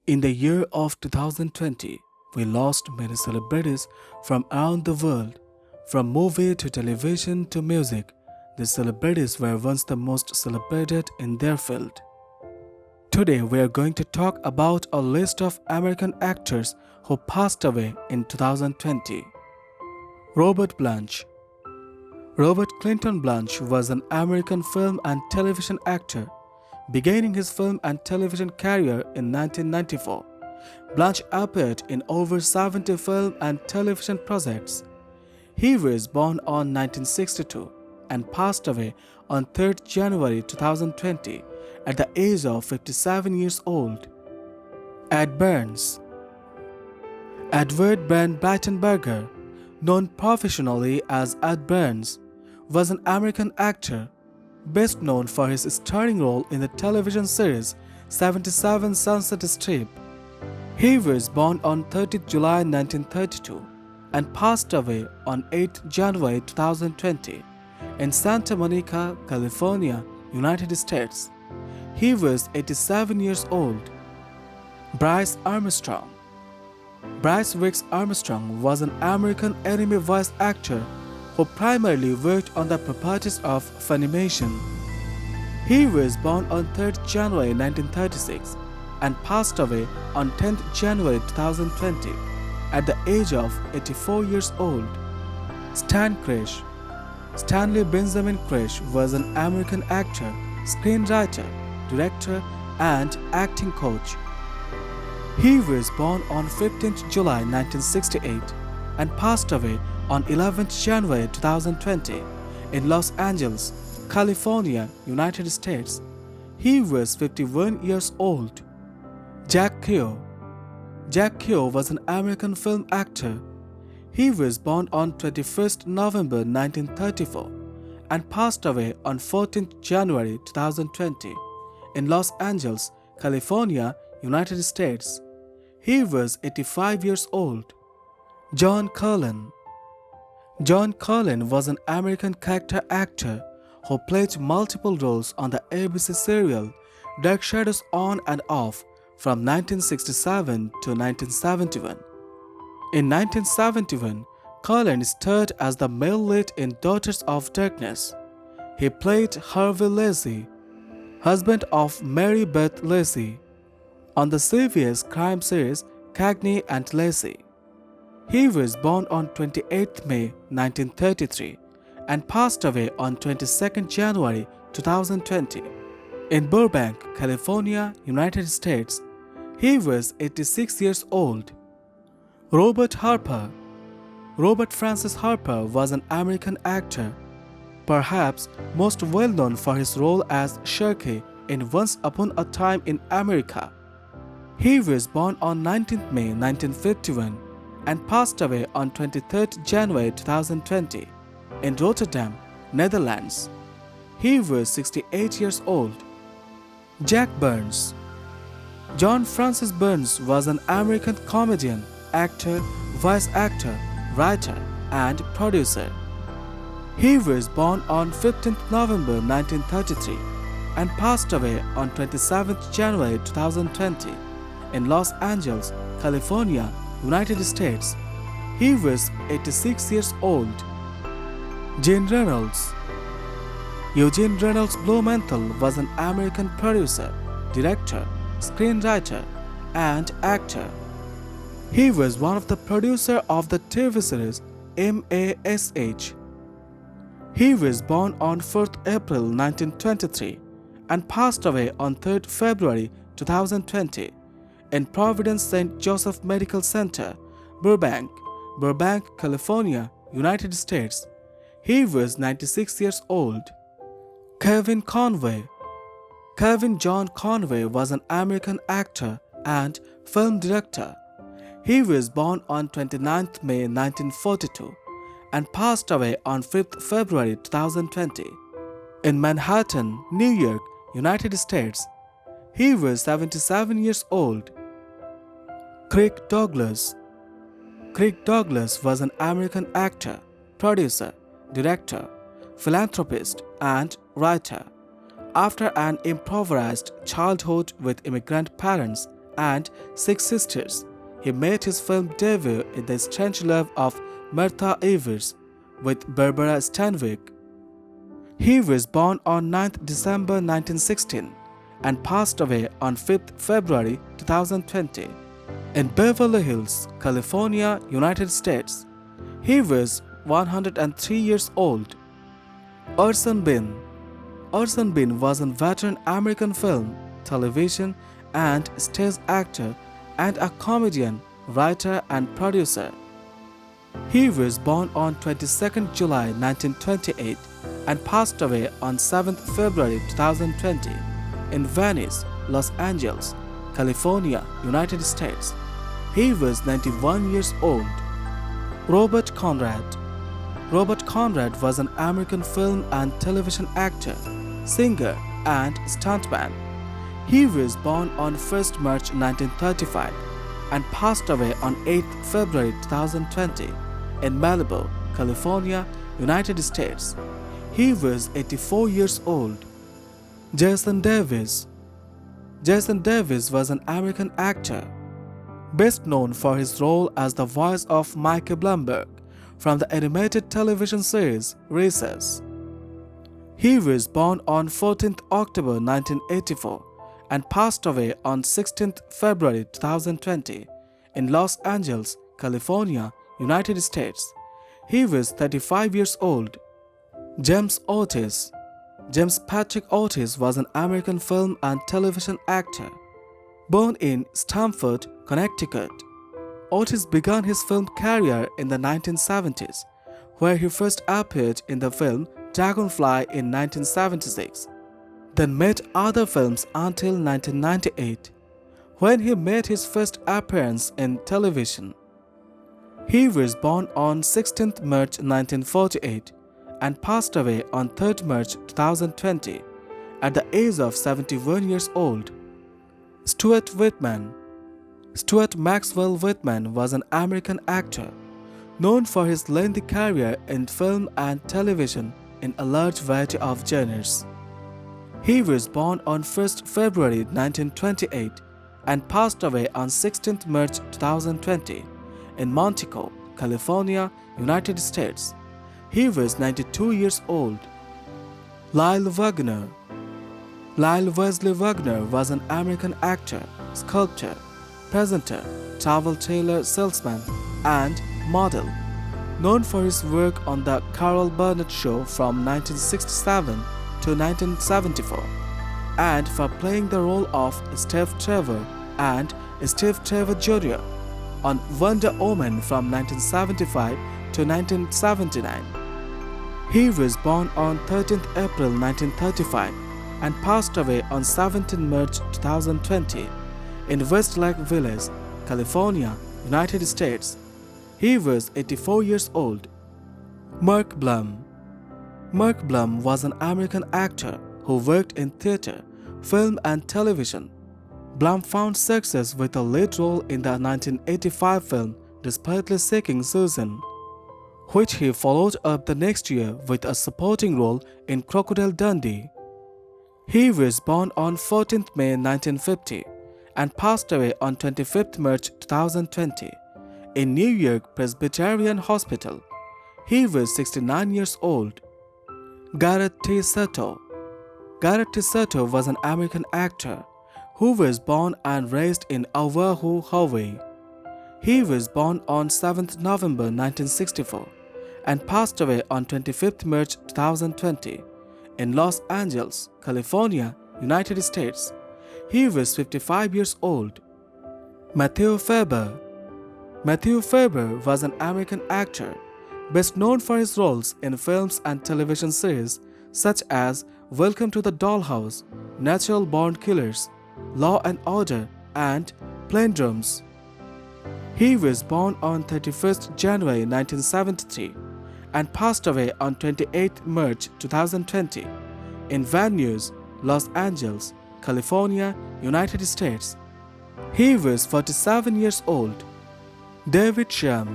In the year of 2020, we lost many celebrities from around the world. From movie to television to music, these celebrities were once the most celebrated in their field. Today, we are going to talk about a list of American actors who passed away in 2020. Robert Blanche. Robert Clinton Blanche was an American film and television actor. Beginning his film and television career in 1994, Blanche appeared in over 70 film and television projects. He was born on 1962 and passed away on 3rd January 2020 at the age of 57 years old. Ed Burns. Edward Brent Breitenberger, known professionally as Ed Burns, was an American actor, best known for his starring role in the television series 77 Sunset Strip. He was born on 30 July 1932 and passed away on 8 January 2020 in Santa Monica, California, United States. He was 87 years old. Bryce Armstrong. Bryce Wicks Armstrong was an American anime voice actor who primarily worked on the properties of Funimation. He was born on 3rd January 1936 and passed away on 10th January 2020 at the age of 84 years old. Stan Krish. Stanley Benjamin Krish was an American actor, screenwriter, director, and acting coach. He was born on 15th July 1968 and passed away on 11th January 2020 in Los Angeles, California, United States. He was 51 years old. Jack Kehoe. Jack Kehoe was an American film actor. He was born on 21st November 1934 and passed away on 14th January 2020 in Los Angeles, California, United States. He was 85 years old. John Carlin. John Carlin was an American character actor who played multiple roles on the ABC serial Dark Shadows On and Off from 1967 to 1971. In 1971, Carlin starred as the male lead in Daughters of Darkness. He played Harvey Lacey, husband of Mary Beth Lacey, on the CBS crime series Cagney and Lacey. He was born on 28 May 1933 and passed away on 22 January 2020 in Burbank, California, United States. He was 86 years old. Robert Harper. Robert Francis Harper was an American actor, perhaps most well known for his role as Sharky in Once Upon a Time in America. He was born on 19 May 1951 and passed away on 23 January 2020 in Rotterdam, Netherlands. He was 68 years old. Jack Burns. John Francis Burns was an American comedian, actor, voice actor, writer, and producer. He was born on 15th November 1933 and passed away on 27th January 2020 in Los Angeles, California, United States. He was 86 years old. Gene Reynolds. Eugene Reynolds Blumenthal was an American producer, director, screenwriter, and actor. He was one of the producers of the TV series MASH. He was born on 4th April 1923 and passed away on 3rd February 2020 in Providence St. Joseph Medical Center, Burbank, California, United States. He was 96 years old. Kevin Conway. Kevin John Conway was an American actor and film director. He was born on 29th May 1942 and passed away on 5th February 2020 in Manhattan, New York, United States. He was 77 years old. Kirk Douglas. Kirk Douglas was an American actor, producer, director, philanthropist, and writer. After an impoverished childhood with immigrant parents and Six Sisters. He made his film debut in The Strange Love of Martha Evers with Barbara Stanwyck. He was born on 9th December 1916 and passed away on 5th February 2020 in Beverly Hills, California, United States. He was 103 years old. Orson Bean. Orson Bean was a veteran American film, television, and stage actor and a comedian, writer, and producer. He was born on 22nd July 1928 and passed away on 7th February 2020 in Venice, Los Angeles, California, United States. He was 91 years old. Robert Conrad. Robert Conrad was an American film and television actor, singer, and stuntman. He was born on 1st March 1935 and passed away on 8th February 2020 in Malibu, California, United States. He was 84 years old. Jason Davis. Jason Davis was an American actor, best known for his role as the voice of Michael Bloomberg from the animated television series Recess. He was born on 14th October 1984 and passed away on 16th February 2020 in Los Angeles, California, United States. He was 35 years old. James Otis. James Patrick Otis was an American film and television actor. Born in Stamford, Connecticut, Otis began his film career in the 1970s, where he first appeared in the film Dragonfly in 1976, then made other films until 1998, when he made his first appearance in television. He was born on 16th March 1948 and passed away on 3rd March 2020 at the age of 71 years old. Stuart Whitman. Stuart Maxwell Whitman was an American actor, known for his lengthy career in film and television in a large variety of genres. He was born on 1st February 1928 and passed away on 16th March 2020 in Montego, California, United States. He was 92 years old. Lyle Wagner. Lyle Wesley Wagner was an American actor, sculptor, presenter, travel trailer salesman, and model, known for his work on The Carol Burnett Show from 1967 to 1974, and for playing the role of Steve Trevor and Steve Trevor Jr. on Wonder Woman from 1975 to 1979. He was born on 13th April 1935 and passed away on 17th March 2020 in Westlake Village, California, United States. He was 84 years old. Mark Blum. Mark Blum was an American actor who worked in theater, film, and television. Blum found success with a lead role in the 1985 film Desperately Seeking Susan, which he followed up the next year with a supporting role in Crocodile Dundee. He was born on 14th May 1950 and passed away on 25th March 2020 in New York Presbyterian Hospital. He was 69 years old. Garrett T. Sato. Garrett T. Sato was an American actor who was born and raised in Oahu, Hawaii. He was born on 7th November 1964 and passed away on 25th March 2020 in Los Angeles, California, United States. He was 55 years old. Matthew Faber. Matthew Faber was an American actor, best known for his roles in films and television series such as Welcome to the Dollhouse, Natural Born Killers, Law and Order, and Plain Drums. He was born on 31st January 1973 and passed away on 28th March 2020 in Van Nuys, Los Angeles, California, United States. He was 47 years old. David Shum.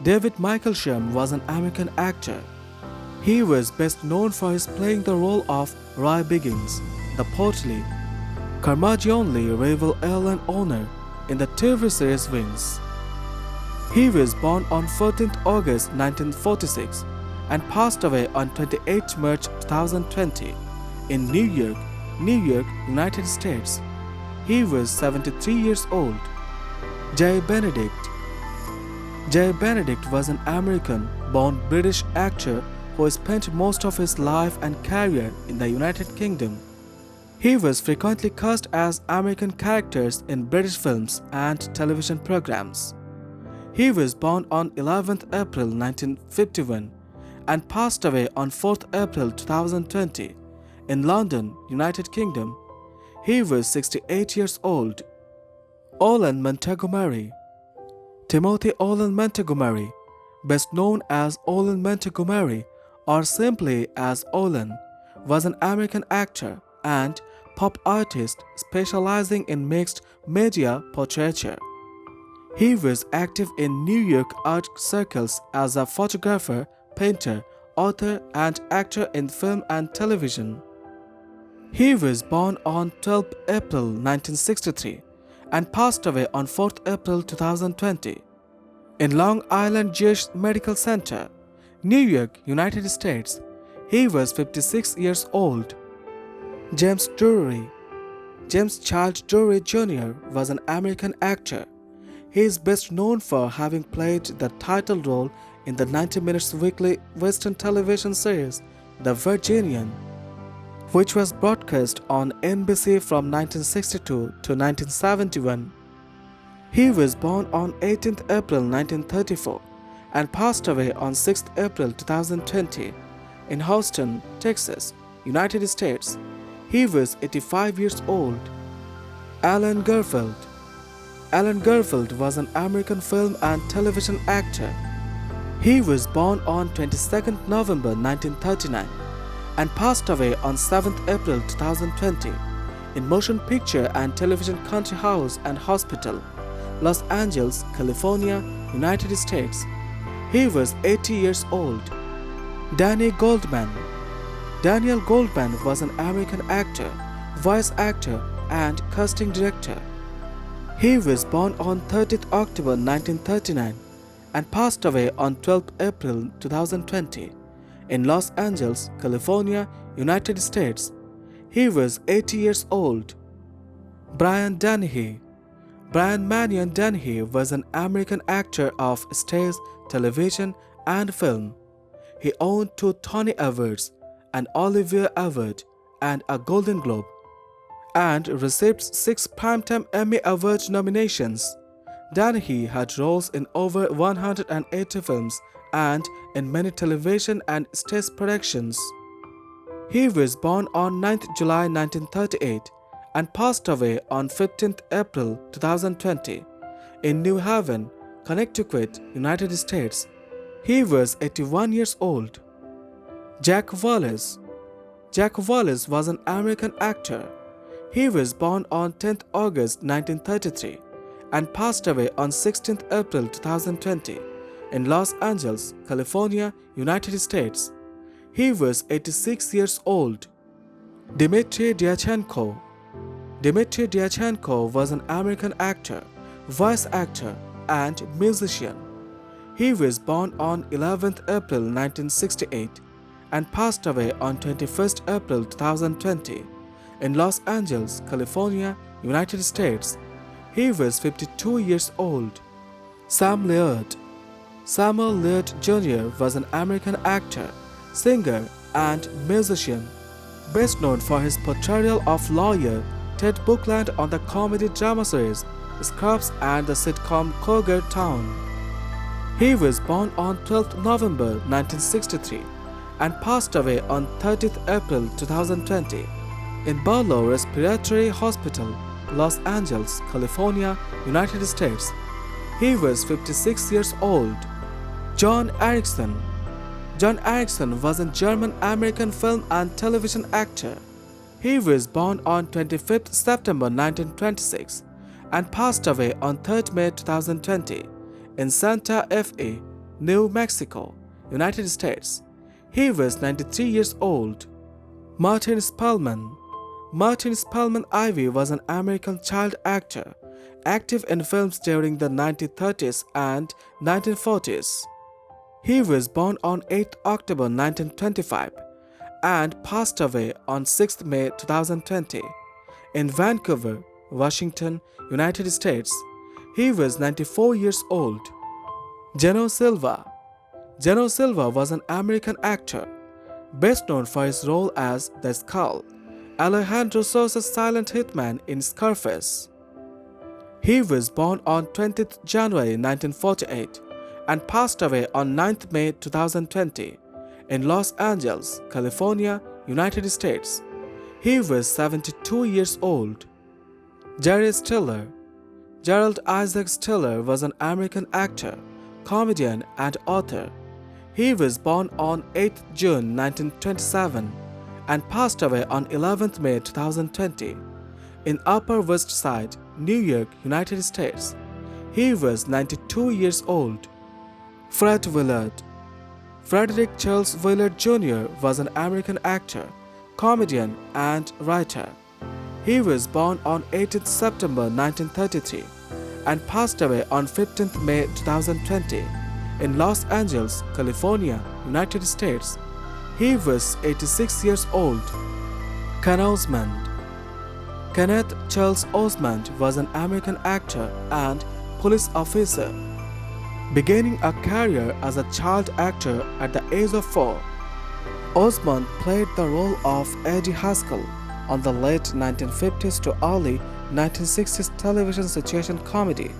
David Michael Shum was an American actor. He was best known for his playing the role of Roy Biggins, the portly, Carmagionly rival airline owner in the TV series Wings. He was born on 14th August 1946 and passed away on 28 March 2020 in New York, United States. He was 73 years old. Jay Benedict. Jay Benedict was an American-born British actor who spent most of his life and career in the United Kingdom. He was frequently cast as American characters in British films and television programs. He was born on 11th April 1951 and passed away on 4th April 2020 in London, United Kingdom. He was 68 years old. Olan Montgomery. Timothy Olan Montgomery, best known as Olan Montgomery or simply as Olan, was an American actor and pop artist specializing in mixed media portraiture. He was active in New York art circles as a photographer, painter, author, and actor in film and television. He was born on 12 April 1963 and passed away on 4th April 2020 in Long Island Jewish Medical Center, New York, United States. He was 56 years old. James Drury. James Child Drury Jr. was an American actor. He is best known for having played the title role in the 90 Minutes weekly Western television series The Virginian, which was broadcast on NBC from 1962 to 1971. He was born on 18th April 1934 and passed away on 6th April 2020 in Houston, Texas, United States. He was 85 years old. Alan Garfield. Alan Garfield was an American film and television actor. He was born on 22nd November 1939 and passed away on 7th April 2020 in Motion Picture and Television Country House and Hospital, Los Angeles, California, United States. He was 80 years old. Danny Goldman. Daniel Goldman was an American actor, voice actor, and casting director. He was born on 30th October 1939 and passed away on 12th April 2020 in Los Angeles, California, United States. He was 80 years old. Brian Dennehy. Brian Manion Dennehy was an American actor of stage, television, and film. He owned 2 Tony Awards, an Olivier Award, and a Golden Globe, and received 6 Primetime Emmy Award nominations. Dennehy had roles in over 180 films and in many television and stage productions. He was born on 9th July 1938 and passed away on 15th April 2020 in New Haven, Connecticut, United States. He was 81 years old. Jack Wallace. Jack Wallace was an American actor. He was born on 10th August 1933 and passed away on 16th April 2020 in Los Angeles, California, United States. He was 86 years old. Dmitry Dyachenko. Dmitry Dyachenko was an American actor, voice actor, and musician. He was born on 11th April 1968 and passed away on 21st April 2020 in Los Angeles, California, United States. He was 52 years old. Sam Laird. Samuel Laird Jr. was an American actor, singer, and musician, best known for his portrayal of lawyer Ted Buckland on the comedy drama series Scrubs and the sitcom Cougar Town. He was born on 12th November 1963 and passed away on 30th April 2020 in Barlow Respiratory Hospital, Los Angeles, California, United States. He was 56 years old. John Erickson. John Erickson was a German-American film and television actor. He was born on 25th September 1926 and passed away on 3rd May 2020 in Santa Fe, New Mexico, United States. He was 93 years old. Martin Spellman. Martin Spellman Ivy was an American child actor, active in films during the 1930s and 1940s. He was born on 8th October 1925 and passed away on 6th May 2020 in Vancouver, Washington, United States. He was 94 years old. Geno Silva. Geno Silva was an American actor, best known for his role as the Skull, Alejandro Sosa's silent hitman in Scarface. He was born on 20th January 1948 and passed away on 9th May 2020 in Los Angeles, California, United States. He was 72 years old. Jerry Stiller. Gerald Isaac Stiller was an American actor, comedian, and author. He was born on 8th June 1927 and passed away on 11th May 2020 in Upper West Side, New York, United States. He was 92 years old. Fred Willard. Frederick Charles Willard Jr. was an American actor, comedian, and writer. He was born on 18th September 1933 and passed away on 15th May 2020 in Los Angeles, California, United States. He was 86 years old. Ken Osmond. Kenneth Charles Osmond was an American actor and police officer, beginning a career as a child actor at the age of 4. Osmond played the role of Eddie Haskell on the late 1950s to early 1960s television situation comedy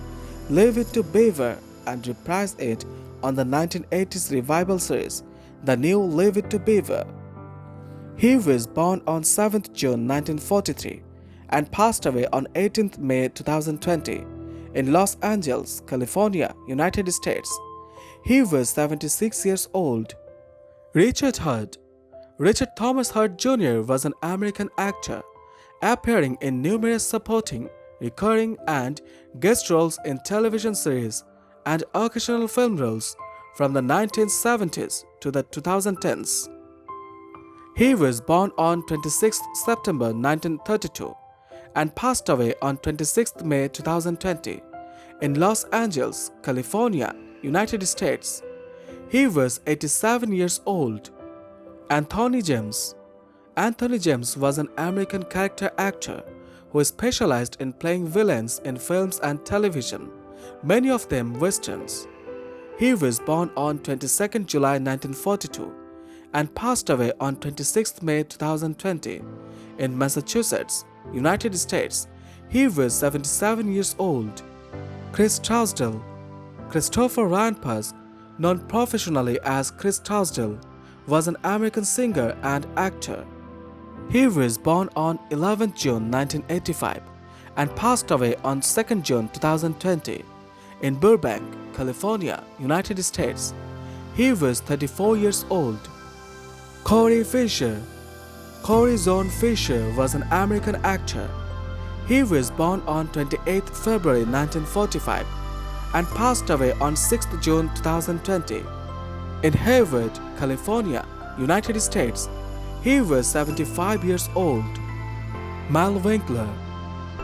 Leave It to Beaver and reprised it on the 1980s revival series The New Leave It to Beaver. He was born on 7th June 1943 and passed away on 18th May 2020 in Los Angeles, California, United States. He was 76 years old. Richard Hurd. Richard Thomas Hurd Jr. was an American actor, appearing in numerous supporting, recurring, and guest roles in television series and occasional film roles from the 1970s to the 2010s. He was born on 26 September 1932 and passed away on 26 May 2020 in Los Angeles, California, United States. He was 87 years old. Anthony James. Anthony James was an American character actor who specialized in playing villains in films and television, many of them westerns. He was born on 22 July 1942 and passed away on 26 May 2020 in Massachusetts, United States. He was 77 years old. Chris Trousdale. Christopher Ryan Paz, known professionally as Chris Trousdale, was an American singer and actor. He was born on 11 June 1985 and passed away on 2 June 2020 in Burbank, California, United States. He was 34 years old. Corey Fisher. Corey Zone Fisher was an American actor. He was born on 28 February 1945 and passed away on 6 June 2020 in Hayward, California, United States. He was 75 years old. Mal Winkler.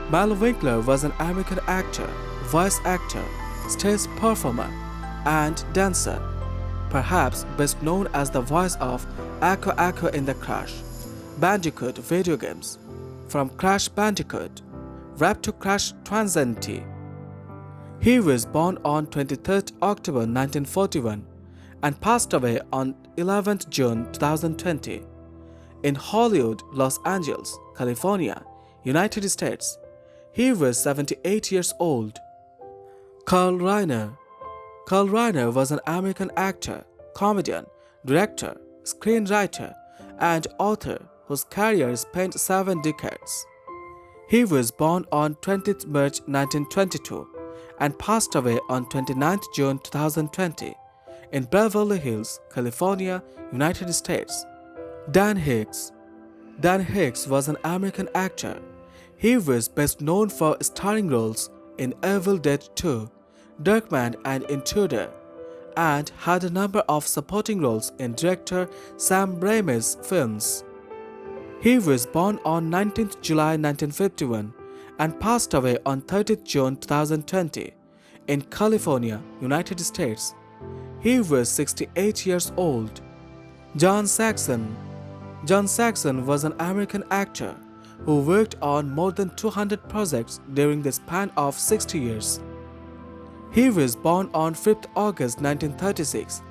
Mal Winkler was an American actor, voice actor, stage performer, and dancer, perhaps best known as the voice of Akko Akko in the Crash Bandicoot video games, from Crash Bandicoot, Rap to Crash Transcendence. He was born on 23 October 1941 and passed away on 11 June 2020 in Hollywood, Los Angeles, California, United States. He was 78 years old. Carl Reiner. Carl Reiner was an American actor, comedian, director, screenwriter, and author whose career spanned 7 decades. He was born on 20th March 1922 and passed away on 29th June 2020 in Beverly Hills, California, United States. Dan Hicks. Dan Hicks was an American actor. He was best known for starring roles in Evil Dead 2, Darkman, and Intruder, and had a number of supporting roles in director Sam Raimi's films. He was born on 19th July 1951 and passed away on 30th June 2020 in California, United States. He was 68 years old. John Saxon. John Saxon was an American actor who worked on more than 200 projects during the span of 60 years. He was born on 5th August 1936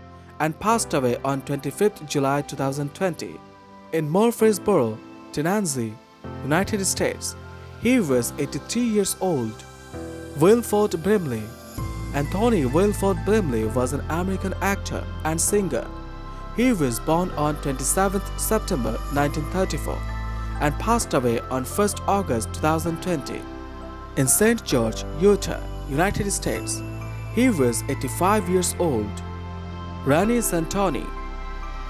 and passed away on 25th July 2020 in Murfreesboro, Tennessee, United States. He was 83 years old. Wilford Brimley. Anthony Wilford Brimley was an American actor and singer. He was born on 27th September 1934 and passed away on 1st August 2020 in St. George, Utah, United States. He was 85 years old. Rani Santoni.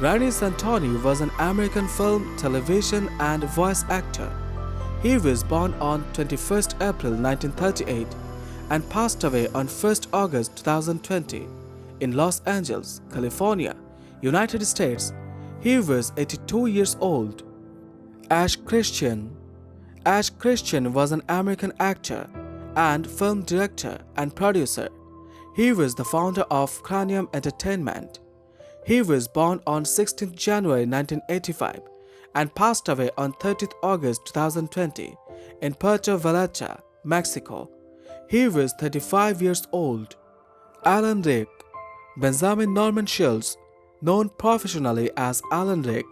Rani Santoni was an American film, television, and voice actor. He was born on 21st April 1938 and passed away on 1st August 2020 in Los Angeles, California, United States. He was 82 years old. Ash Christian. Ash Christian was an American actor and film director and producer. He was the founder of Cranium Entertainment. He was born on 16th January 1985 and passed away on 30th August 2020 in Puerto Vallarta, Mexico. He was 35 years old. Alan Rick. Benjamin Norman Schultz, known professionally as Alan Rick,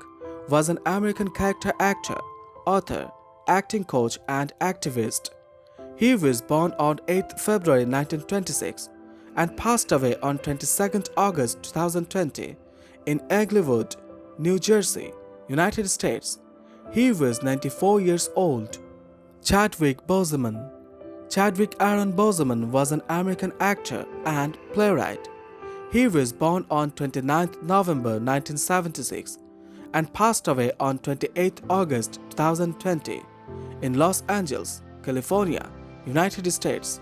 was an American character actor, author, acting coach, and activist. He was born on 8th February 1926 and passed away on 22nd August 2020 in Englewood, New Jersey, United States. He was 94 years old. Chadwick Boseman. Chadwick Aaron Boseman was an American actor and playwright. He was born on 29th November 1976 and passed away on 28th August 2020 in Los Angeles, California, United States.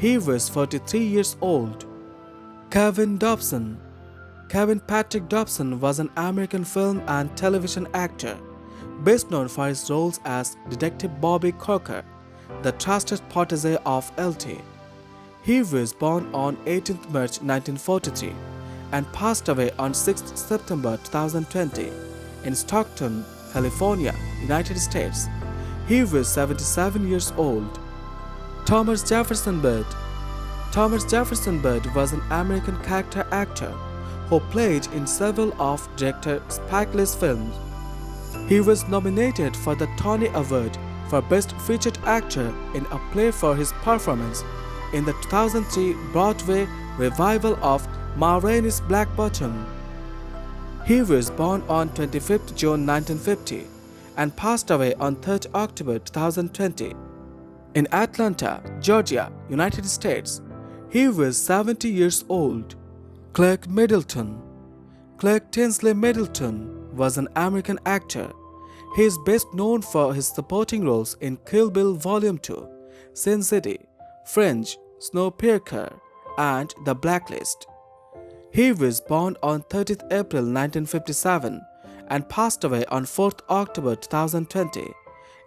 He was 43 years old. Kevin Dobson. Kevin Patrick Dobson was an American film and television actor, best known for his roles as Detective Bobby Corker, the trusted protege of LT. He was born on 18th March 1943 and passed away on 6th September 2020 in Stockton, California, United States. He was 77 years old. Thomas Jefferson Byrd. Thomas Jefferson Byrd was an American character actor who played in several of director Spike Lee's films. He was nominated for the Tony Award for Best Featured Actor in a Play for his performance in the 2003 Broadway revival of Ma Rainey's Black Bottom. He was born on 25th June 1950 and passed away on 3rd October 2020 in Atlanta, Georgia, United States. He was 70 years old. Clark Middleton. Clark Tinsley Middleton was an American actor. He is best known for his supporting roles in Kill Bill Volume 2, Sin City, Fringe, Snowpiercer, and The Blacklist. He was born on 30th April 1957 and passed away on 4th October 2020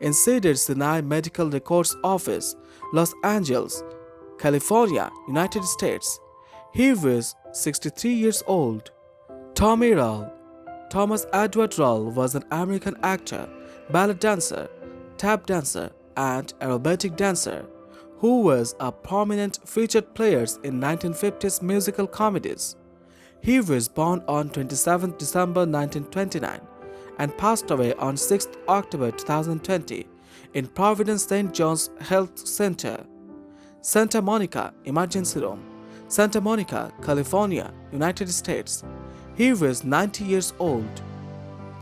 in Cedars-Sinai Medical Records Office, Los Angeles, California, United States. He was 63 years old. Tommy Rowell. Thomas Edward Rowell was an American actor, ballet dancer, tap dancer, and aerobatic dancer who was a prominent featured player in 1950s musical comedies. He was born on 27 December 1929 and passed away on 6 October 2020 in Providence St. John's Health Center, Santa Monica Emergency Room, Santa Monica, California, United States. He was 90 years old.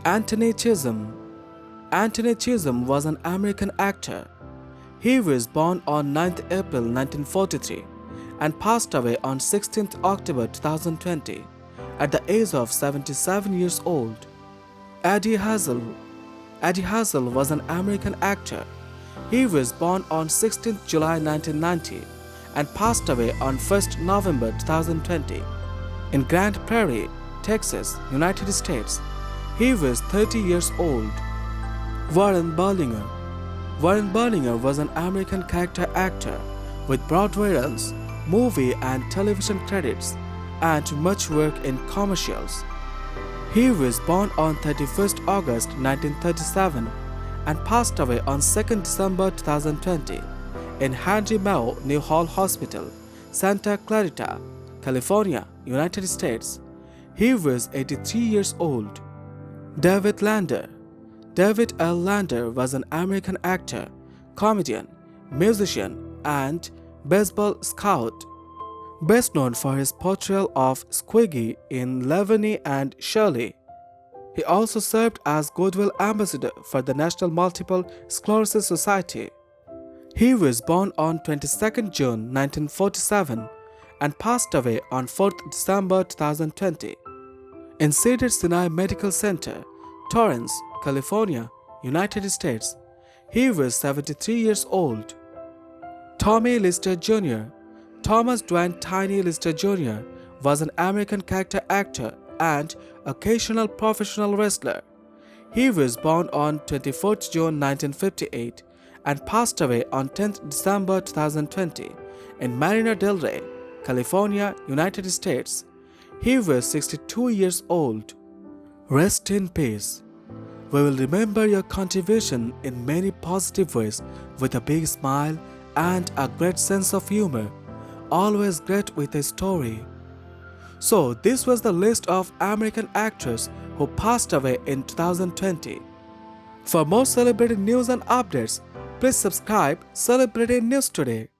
Anthony Chisholm. Anthony Chisholm was an American actor. He was born on 9th April 1943 and passed away on 16th October 2020 at the age of 77 years old. Eddie Hazel. Eddie Hazel was an American actor. He was born on 16th July 1990 and passed away on 1st November 2020 in Grand Prairie, Texas, United States. He was 30 years old. Warren Berlinger. Warren Berlinger was an American character actor with Broadway runs, movie and television credits, and much work in commercials. He was born on 31st August 1937 and passed away on 2nd December 2020 in Henry Moore Newhall Hospital, Santa Clarita, California, United States. He was 83 years old. David Lander. David L. Lander was an American actor, comedian, musician, and baseball scout. Best known for his portrayal of Squiggy in Laverne and Shirley. He also served as Goodwill Ambassador for the National Multiple Sclerosis Society. He was born on 22nd June 1947 and passed away on 4th December 2020 in Cedars-Sinai Medical Center, Torrance, California, United States. He was 73 years old. Tommy Lister Jr. Thomas Dwayne Tiny Lister Jr. was an American character actor and occasional professional wrestler. He was born on 24th June 1958 and passed away on 10th December 2020 in Marina del Rey, California, United States. He was 62 years old. Rest in peace. We will remember your contribution in many positive ways with a big smile and a great sense of humor. Always great with a story. So this was the list of American actors who passed away in 2020. For more celebrity news and updates, please subscribe Celebrity News Today.